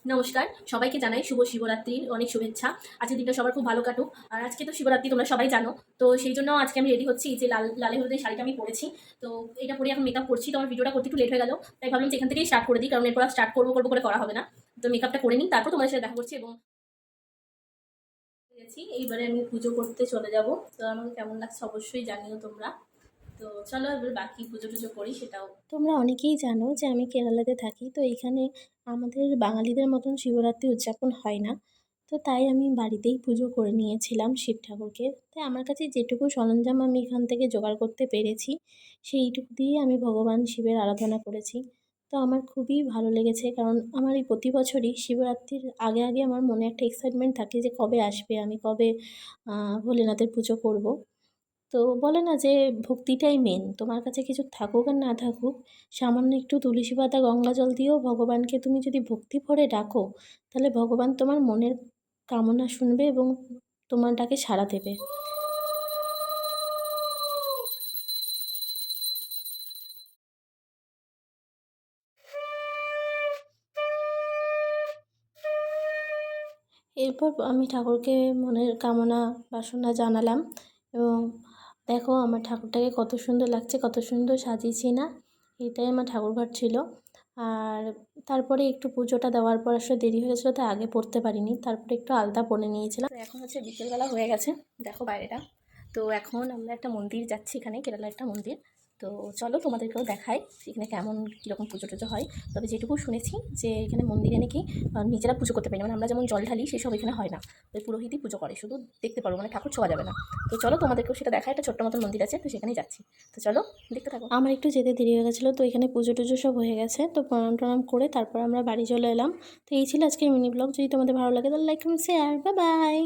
নমস্কার, সবাইকে জানাই শুভ শিবরাত্রির অনেক শুভেচ্ছা। আজকের দিনটা সবার খুব ভালো কাটুক। আর আজকে তো শিবরাত্রি, তোমরা সবাই জানো। তো সেই জন্য আজকে আমি রেডি হচ্ছি, যে লালে হলুদের শাড়িটা আমি পরেছি। তো এটা পরে এখন মেকআপ করছি। তো আমার ভিডিওটা করতে একটু লেট হয়ে গেল, তাই ভাবলাম যে এখান থেকেই স্টার্ট করে দিই, কারণ এরপর স্টার্ট করবো করবো করে করা হবে না। তো মেকআপটা করে নিই, তারপর তোমাদের সাথে দেখা করছি। এবং এইবারে আমি পুজো করতে চলে যাব। তো আমাকে কেমন লাগছে অবশ্যই জানিও তোমরা। তো চলো এবার বাকি পুজো টুজো করি সেটাও। তোমরা অনেকেই জানো যে আমি কেরালাতে থাকি, তো এখানে আমাদের বাঙালিদের মতন শিবরাত্রি উদযাপন হয় না। তো তাই আমি বাড়িতেই পুজো করে নিয়েছিলাম শিব ঠাকুরকে। তাই আমার কাছে যেটুকু সরঞ্জাম আমি এখান থেকে জোগাড় করতে পেরেছি, সেইটুকু দিয়ে আমি ভগবান শিবের আরাধনা করেছি। তো আমার খুবই ভালো লেগেছে, কারণ আমার এই প্রতি বছরই শিবরাত্রির আগে আগে আমার মনে একটা এক্সাইটমেন্ট থাকে যে কবে আসবে, আমি কবে ভোলেনাথের পুজো করব। তো বলে না যে ভক্তিটাই মেন। তোমার কাছে কিছু থাকুক আর না থাকুক, সামান্য একটু তুলসী পাতা গঙ্গা জল দিয়েও ভগবানকে তুমি যদি ভক্তি ভরে ডাকো, তাহলে ভগবান তোমার মনের কামনা শুনবে এবং তোমার ডাকে সাড়া দেবে। এরপর আমি ঠাকুরকে মনের কামনা বাসনা জানালাম, এবং দেখো আমার ঠাকুরটাকে কত সুন্দর লাগছে, কত সুন্দর সাজিয়েছি না। এটাই আমার ঠাকুরঘর ছিল। আর তারপরে একটু পুজোটা দেওয়ার পর আসলে দেরি হয়ে গেছিলো, তাই আগে পড়তে পারিনি। তারপরে একটু আলতা পরে নিয়েছিলাম। তো এখন হচ্ছে বিকেলবেলা হয়ে গেছে, দেখো বাইরেটা। তো এখন আমরা একটা মন্দির যাচ্ছি, এখানে কেরালার একটা মন্দির। তো চলো তোমাদেরকেও দেখাই এখানে কেমন কীরকম পুজো টুজো হয়। তবে যেটুকু শুনেছি যে এখানে মন্দিরে নাকি নিজেরা পুজো করতে পারি না, মানে আমরা যেমন জল ঢালি সেসব এখানে হয় না। ওই পুরোহিতই পুজো করে, শুধু দেখতে পারবো, মানে ঠাকুর ছোঁয়া যাবে না। তো চলো তোমাদেরকেও সেটা দেখায়, একটা ছোট্ট মতন মন্দির আছে, তো সেখানেই যাচ্ছি। তো চলো দেখতে থাকো। আমার একটু যেতে দেরি হয়ে গেছিলো, তো এখানে পুজো টুজো সব হয়ে গেছে। তো প্রণাম টনাম করে তারপর আমরা বাড়ি চলে এলাম। তো এই ছিল আজকের মিনি ব্লগ। যদি তোমাদের ভালো লাগে তাহলে like comment share. Bye bye.